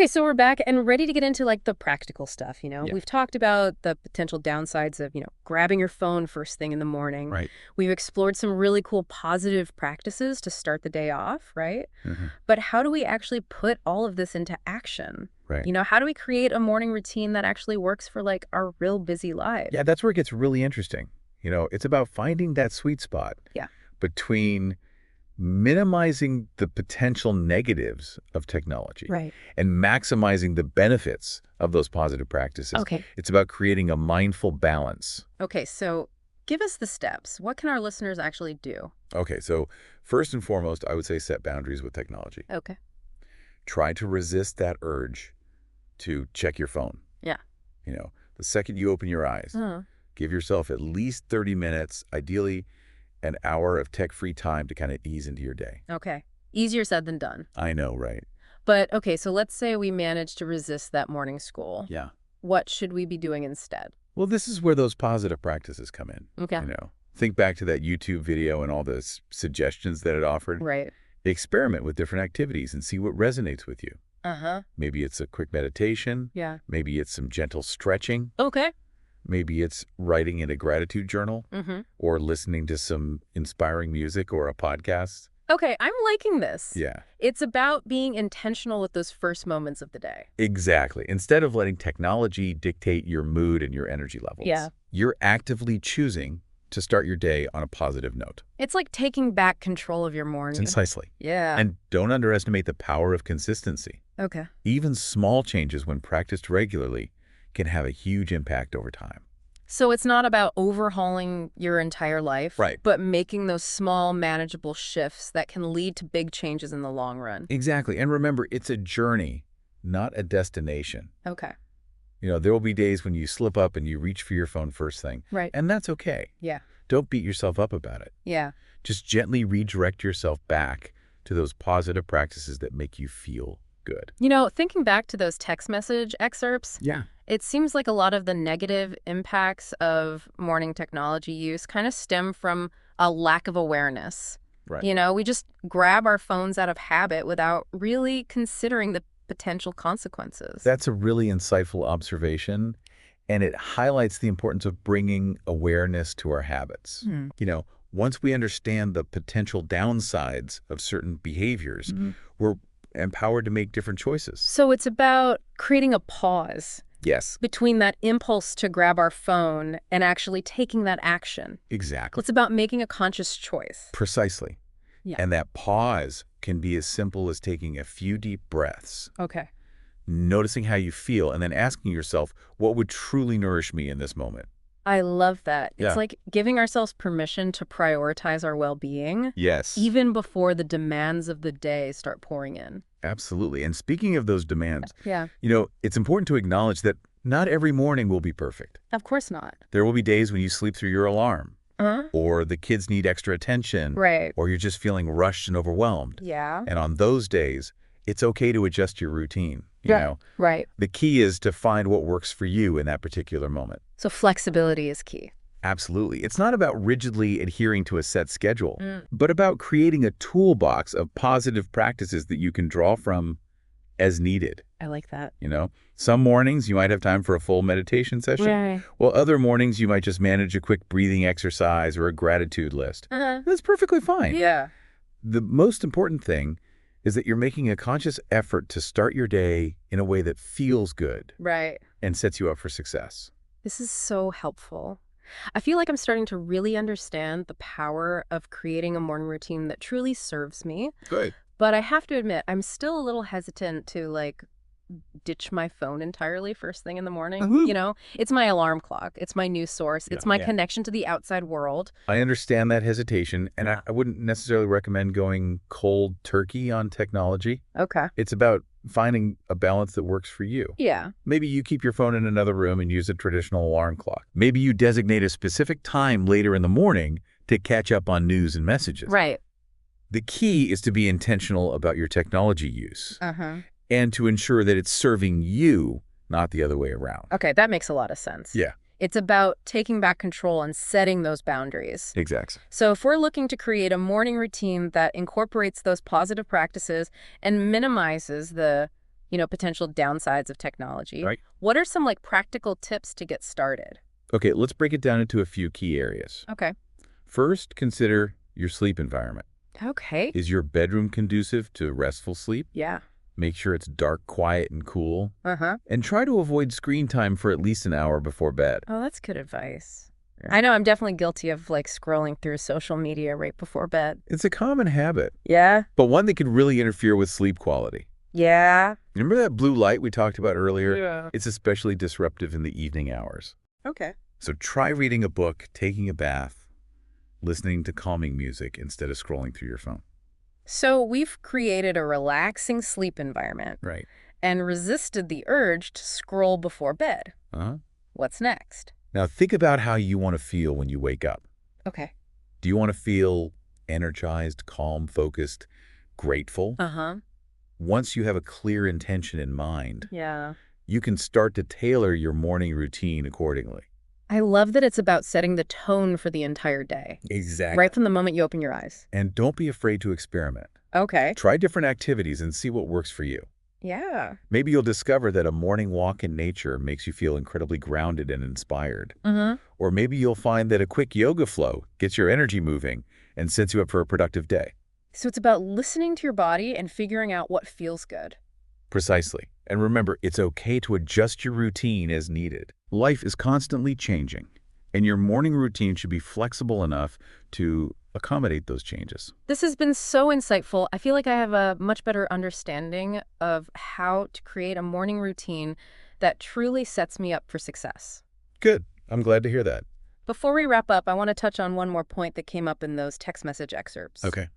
Okay, so we're back and ready to get into like the practical stuff, you know? Yeah. We've talked about the potential downsides of, grabbing your phone first thing in the morning. Right. We've explored some really cool positive practices to start the day off, right? Hmm. But how do we actually put all of this into action? Right. How do we create a morning routine that actually works for like our real busy lives? Yeah, that's where it gets really interesting. It's about finding that sweet spot Yeah. between minimizing the potential negatives of technology Right. and maximizing the benefits of those positive practices. Okay. It's about creating a mindful balance. Okay, so give us the steps. What can our listeners actually do? Okay, so first and foremost, I would say set boundaries with technology. Okay. Try to resist that urge to check your phone. Yeah. The second you open your eyes, Uh, give yourself at least 30 minutes, ideally an hour of tech-free time to kind of ease into your day. okay. Easier said than done. I know, right? But okay, so let's say we manage to resist that morning school. Yeah. What should we be doing instead? Well, this is where those positive practices come in. Okay. Think back to that YouTube video and all the suggestions that it offered. Right. Experiment with different activities and see what resonates with you. Uh-huh. Maybe it's a quick meditation. Yeah. Maybe it's some gentle stretching. Okay. Maybe it's writing in a gratitude journal Mm-hmm. or listening to some inspiring music or a podcast. Okay, I'm liking this. Yeah, It's about being intentional with those first moments of the day. exactly. Instead of letting technology dictate your mood and your energy levels, Yeah. you're actively choosing to start your day on a positive note. It's like taking back control of your morning. Concisely. Yeah. And don't underestimate the power of consistency. Okay. Even small changes, when practiced regularly, can have a huge impact over time. So it's not about overhauling your entire life, Right. but making those small, manageable shifts that can lead to big changes in the long run. Exactly. And remember, it's a journey, not a destination. Okay. There will be days when you slip up and you reach for your phone first thing. Right. And that's okay. Yeah. Don't beat yourself up about it. Yeah. Just gently redirect yourself back to those positive practices that make you feel good. Thinking back to those text message excerpts, Yeah. it seems like a lot of the negative impacts of morning technology use kind of stem from a lack of awareness. Right. We just grab our phones out of habit without really considering the potential consequences. That's a really insightful observation, and it highlights the importance of bringing awareness to our habits. Hmm. Once we understand the potential downsides of certain behaviors, Mhm. we're empowered to make different choices. So it's about creating a pause Yes, between that impulse to grab our phone and actually taking that action. exactly. It's about making a conscious choice. Precisely. Yeah. And that pause can be as simple as taking a few deep breaths, Okay. noticing how you feel, and then asking yourself, what would truly nourish me in this moment? I love that. It's Yeah. like giving ourselves permission to prioritize our well-being Yes. even before the demands of the day start pouring in. Absolutely. And speaking of those demands, Yeah, it's important to acknowledge that not every morning will be perfect. of course not. There will be days when you sleep through your alarm, Uh-huh. or the kids need extra attention, Right. or you're just feeling rushed and overwhelmed. Yeah. And on those days, it's okay to adjust your routine. Yeah. Right. The key is to find what works for you in that particular moment. So flexibility is key. Absolutely. It's not about rigidly adhering to a set schedule, Mm. but about creating a toolbox of positive practices that you can draw from as needed. I like that. Some mornings you might have time for a full meditation session, Right. while other mornings you might just manage a quick breathing exercise or a gratitude list. Uh-huh. That's perfectly fine. Yeah. The most important thing is that you're making a conscious effort to start your day in a way that feels good Right. and sets you up for success. This is so helpful. I feel like I'm starting to really understand the power of creating a morning routine that truly serves me. Good. But I have to admit, I'm still a little hesitant to ditch my phone entirely first thing in the morning. Mhm. It's my alarm clock. It's my news source. It's my Yeah. connection to the outside world. I understand that hesitation, and Yeah. I wouldn't necessarily recommend going cold turkey on technology. Okay. It's about finding a balance that works for you. Yeah. Maybe you keep your phone in another room and use a traditional alarm clock. Maybe you designate a specific time later in the morning to catch up on news and messages. Right. The key is to be intentional about your technology use Uh-huh. and to ensure that it's serving you, not the other way around. Okay, that makes a lot of sense. Yeah. It's about taking back control and setting those boundaries. Exactly. So if we're looking to create a morning routine that incorporates those positive practices and minimizes the potential downsides of technology. Right. What are some like practical tips to get started? Okay, let's break it down into a few key areas. Okay. First, consider your sleep environment. Okay. Is your bedroom conducive to restful sleep? Yeah. Make sure it's dark, quiet, and cool. Uh-huh. And try to avoid screen time for at least an hour before bed. Oh, that's good advice. Yeah. I know I'm definitely guilty of like scrolling through social media right before bed. It's a common habit, Yeah. but one that could really interfere with sleep quality. Yeah. Remember that blue light we talked about earlier? Yeah. It's especially disruptive in the evening hours. Okay. So try reading a book, taking a bath, listening to calming music instead of scrolling through your phone. So we've created a relaxing sleep environment Right. and resisted the urge to scroll before bed. Uh-huh. What's next? Now think about how you want to feel when you wake up. Okay. Do you want to feel energized, calm, focused, grateful? Uh-huh. Once you have a clear intention in mind, Yeah. you can start to tailor your morning routine accordingly. I love that it's about setting the tone for the entire day, Exactly. right from the moment you open your eyes. And don't be afraid to experiment. Okay. Try different activities and see what works for you. Yeah. Maybe you'll discover that a morning walk in nature makes you feel incredibly grounded and inspired. Mm-hmm. Or maybe you'll find that a quick yoga flow gets your energy moving and sets you up for a productive day. So it's about listening to your body and figuring out what feels good. Precisely. And remember, it's okay to adjust your routine as needed. Life is constantly changing, and your morning routine should be flexible enough to accommodate those changes. This has been so insightful. I feel like I have a much better understanding of how to create a morning routine that truly sets me up for success. Good. I'm glad to hear that. Before we wrap up, I want to touch on one more point that came up in those text message excerpts. Okay.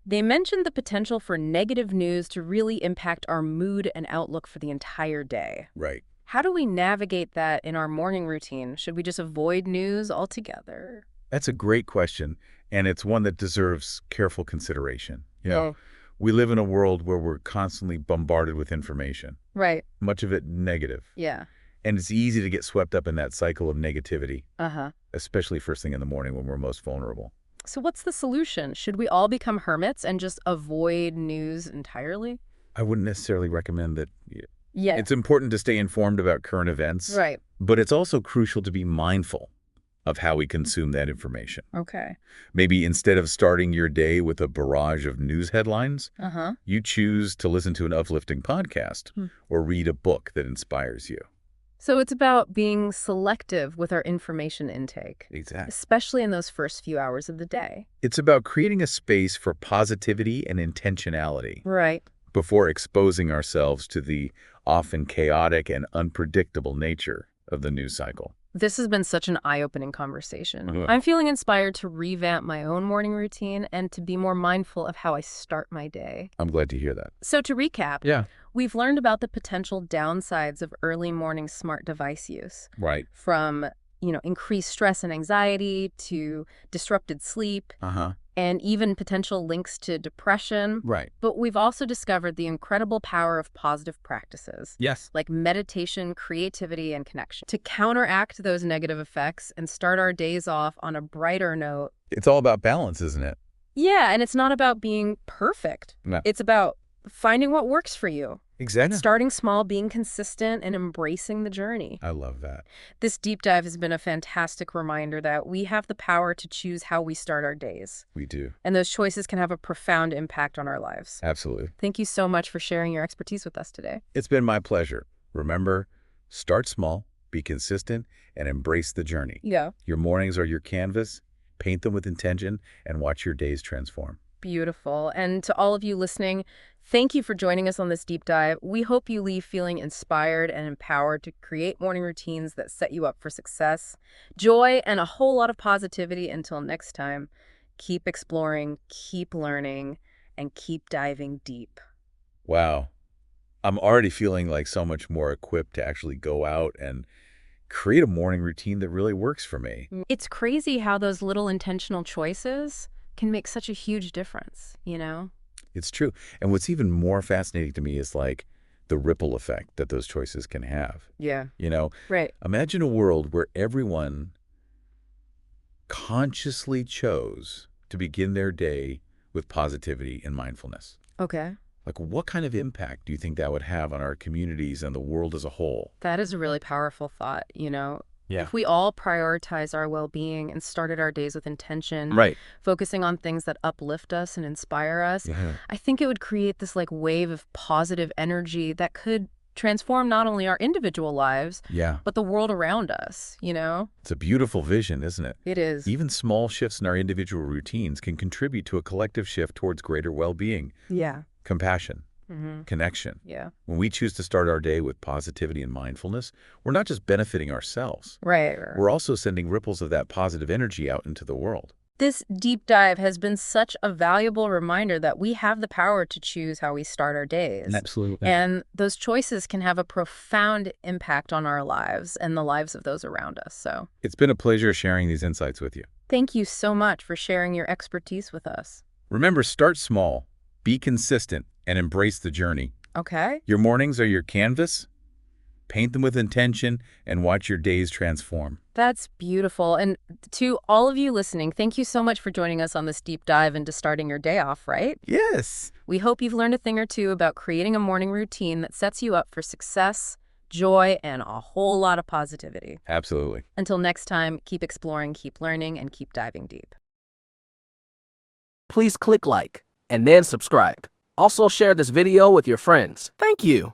They mentioned the potential for negative news to really impact our mood and outlook for the entire day. Right. How do we navigate that in our morning routine? Should we just avoid news altogether? That's a great question, and it's one that deserves careful consideration. Oh. We live in a world where we're constantly bombarded with information, Right. much of it negative. Yeah. And it's easy to get swept up in that cycle of negativity, Uh-huh. especially first thing in the morning when we're most vulnerable. So what's the solution? Should we all become hermits and just avoid news entirely? I wouldn't necessarily recommend that. Yeah. It's important to stay informed about current events, Right. but it's also crucial to be mindful of how we consume that information. Okay. Maybe instead of starting your day with a barrage of news headlines, Uh-huh. you choose to listen to an uplifting podcast or read a book that inspires you. So it's about being selective with our information intake, Exactly. especially in those first few hours of the day. It's about creating a space for positivity and intentionality Right. before exposing ourselves to the often chaotic and unpredictable nature of the news cycle. This has been such an eye-opening conversation. Uh-huh. I'm feeling inspired to revamp my own morning routine and to be more mindful of how I start my day. I'm glad to hear that. So to recap, Yeah. we've learned about the potential downsides of early morning smart device use, Right. from, increased stress and anxiety to disrupted sleep Uh-huh. and even potential links to depression. Right. But we've also discovered the incredible power of positive practices, Yes. like meditation, creativity, and connection, to counteract those negative effects and start our days off on a brighter note. It's all about balance, isn't it? Yeah, and it's not about being perfect. No. It's about finding what works for you, Exactly. starting small, being consistent, and embracing the journey. I love that. This deep dive has been a fantastic reminder that we have the power to choose how we start our days, We do. and those choices can have a profound impact on our lives. Absolutely. Thank you so much for sharing your expertise with us today. It's been my pleasure. Remember, start small, be consistent, and embrace the journey. Yeah. Your mornings are your canvas. Paint them with intention and watch your days transform. Beautiful. And to all of you listening, thank you for joining us on this deep dive. We hope you leave feeling inspired and empowered to create morning routines that set you up for success, joy, and a whole lot of positivity. Until next time, keep exploring, keep learning, and keep diving deep. Wow. I'm already feeling like so much more equipped to actually go out and create a morning routine that really works for me. It's crazy how those little intentional choices can make such a huge difference, It's true. And what's even more fascinating to me is like the ripple effect that those choices can have. Yeah. Right. Imagine a world where everyone consciously chose to begin their day with positivity and mindfulness. Okay. Like, what kind of impact do you think that would have on our communities and the world as a whole? That is a really powerful thought, you know? Yeah. If we all prioritize our well-being and started our days with intention, Right. focusing on things that uplift us and inspire us, Yeah. I think it would create this like wave of positive energy that could transform not only our individual lives, Yeah. but the world around us, you know? It's a beautiful vision, isn't it? It is. Even small shifts in our individual routines can contribute to a collective shift towards greater well-being, Yeah. compassion, Mm-hmm. connection. Yeah. When we choose to start our day with positivity and mindfulness, we're not just benefiting ourselves. Right. We're also sending ripples of that positive energy out into the world. This deep dive has been such a valuable reminder that we have the power to choose how we start our days. Absolutely. And those choices can have a profound impact on our lives and the lives of those around us. So It's been a pleasure sharing these insights with you. thank you so much for sharing your expertise with us. Remember, start small, be consistent, and embrace the journey. Okay? Your mornings are your canvas. Paint them with intention and watch your days transform. That's beautiful. And to all of you listening, thank you so much for joining us on this deep dive into starting your day off, right? Yes. We hope you've learned a thing or two about creating a morning routine that sets you up for success, joy, and a whole lot of positivity. Absolutely. Until next time, keep exploring, keep learning, and keep diving deep. Please click like and then subscribe. Also share this video with your friends. Thank you.